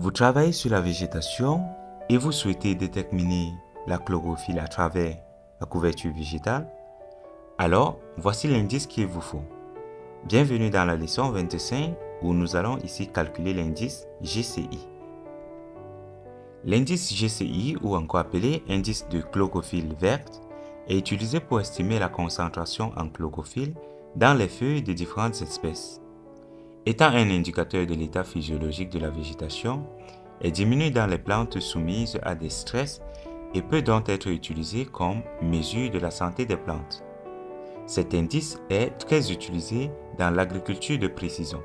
Vous travaillez sur la végétation et vous souhaitez déterminer la chlorophylle à travers la couverture végétale? Alors, voici l'indice qu'il vous faut. Bienvenue dans la leçon 25 où nous allons ici calculer l'indice GCI. L'indice GCI, ou encore appelé indice de chlorophylle verte, est utilisé pour estimer la concentration en chlorophylle dans les feuilles de différentes espèces. Étant un indicateur de l'état physiologique de la végétation, est diminué dans les plantes soumises à des stress et peut donc être utilisé comme mesure de la santé des plantes. Cet indice est très utilisé dans l'agriculture de précision.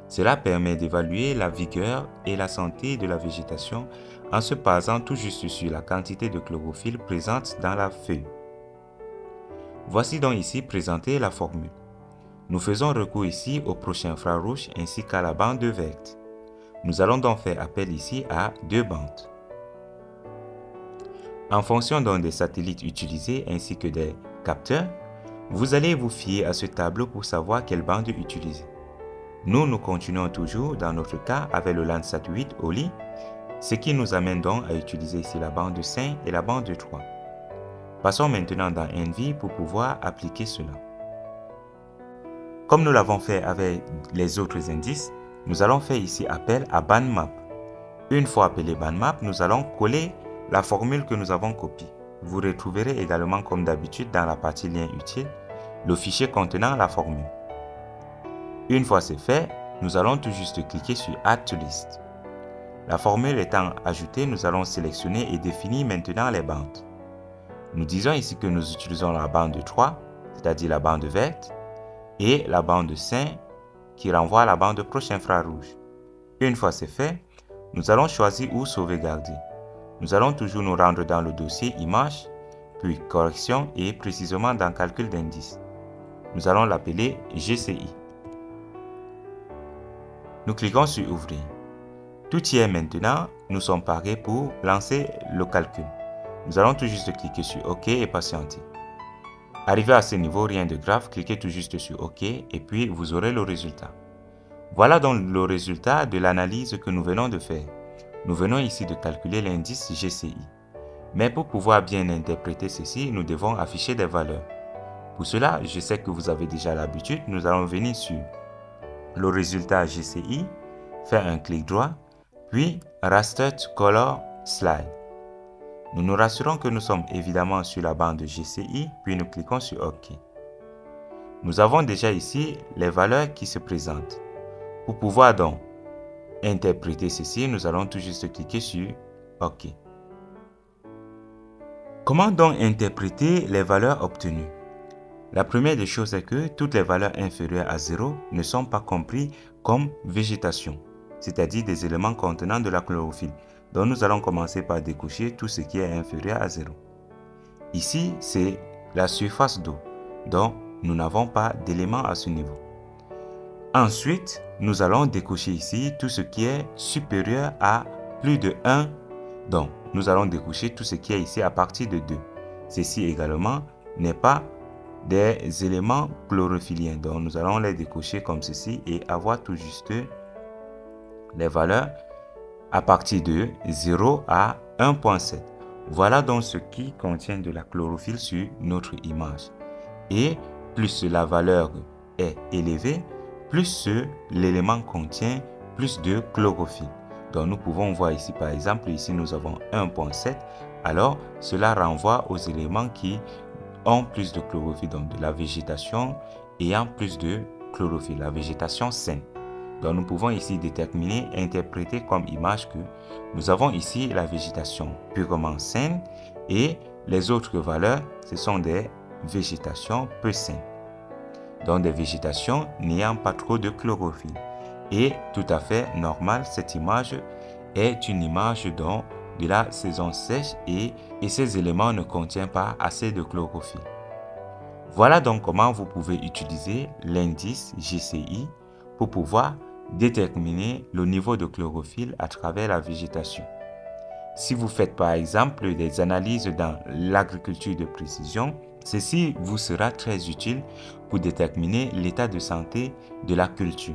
Cela permet d'évaluer la vigueur et la santé de la végétation en se basant tout juste sur la quantité de chlorophylle présente dans la feuille. Voici donc ici présentée la formule. Nous faisons recours ici au prochain infrarouge ainsi qu'à la bande verte. Nous allons donc faire appel ici à deux bandes. En fonction donc des satellites utilisés ainsi que des capteurs, vous allez vous fier à ce tableau pour savoir quelle bande utiliser. Nous continuons toujours dans notre cas avec le Landsat 8 Oli, ce qui nous amène donc à utiliser ici la bande 5 et la bande 3. Passons maintenant dans Envy pour pouvoir appliquer cela. Comme nous l'avons fait avec les autres indices, nous allons faire ici appel à BandMap. Une fois appelé BandMap, nous allons coller la formule que nous avons copiée. Vous retrouverez également comme d'habitude dans la partie lien utile, le fichier contenant la formule. Une fois c'est fait, nous allons tout juste cliquer sur Add to List. La formule étant ajoutée, nous allons sélectionner et définir maintenant les bandes. Nous disons ici que nous utilisons la bande 3, c'est-à-dire la bande verte, et la bande 5 qui renvoie à la bande proche infrarouge. Une fois c'est fait, nous allons choisir où sauvegarder. Nous allons toujours nous rendre dans le dossier Images, puis Correction et précisément dans Calcul d'indice. Nous allons l'appeler GCI. Nous cliquons sur Ouvrir. Tout y est maintenant, nous sommes parés pour lancer le calcul. Nous allons tout juste cliquer sur OK et patienter. Arrivé à ce niveau, rien de grave, cliquez tout juste sur OK et puis vous aurez le résultat. Voilà donc le résultat de l'analyse que nous venons de faire. Nous venons ici de calculer l'indice GCI. Mais pour pouvoir bien interpréter ceci, nous devons afficher des valeurs. Pour cela, je sais que vous avez déjà l'habitude, nous allons venir sur le résultat GCI, faire un clic droit, puis Raster to Color Slide. Nous nous rassurons que nous sommes évidemment sur la bande GCI, puis nous cliquons sur OK. Nous avons déjà ici les valeurs qui se présentent. Pour pouvoir donc interpréter ceci, nous allons tout juste cliquer sur OK. Comment donc interpréter les valeurs obtenues? La première des choses est que toutes les valeurs inférieures à 0 ne sont pas comprises comme végétation, c'est-à-dire des éléments contenant de la chlorophylle. Donc nous allons commencer par décocher tout ce qui est inférieur à 0. Ici, c'est la surface d'eau, donc nous n'avons pas d'éléments à ce niveau. Ensuite, nous allons décocher ici tout ce qui est supérieur à plus de 1. Donc, nous allons décocher tout ce qui est ici à partir de 2. Ceci également n'est pas des éléments chlorophylliens. Donc, nous allons les décocher comme ceci et avoir tout juste les valeurs à partir de 0 à 1.7. Voilà donc ce qui contient de la chlorophylle sur notre image. Et plus la valeur est élevée, plus l'élément contient plus de chlorophylle. Donc nous pouvons voir ici par exemple, ici nous avons 1.7. Alors cela renvoie aux éléments qui ont plus de chlorophylle, donc de la végétation ayant plus de chlorophylle, la végétation saine. Donc nous pouvons ici déterminer, interpréter comme image que nous avons ici la végétation purement saine et les autres valeurs, ce sont des végétations peu saines. Donc des végétations n'ayant pas trop de chlorophylle. Et tout à fait normal, cette image est une image donc de la saison sèche et ces éléments ne contiennent pas assez de chlorophylle. Voilà donc comment vous pouvez utiliser l'indice GCI pour pouvoir déterminer le niveau de chlorophylle à travers la végétation. Si vous faites par exemple des analyses dans l'agriculture de précision, ceci vous sera très utile pour déterminer l'état de santé de la culture.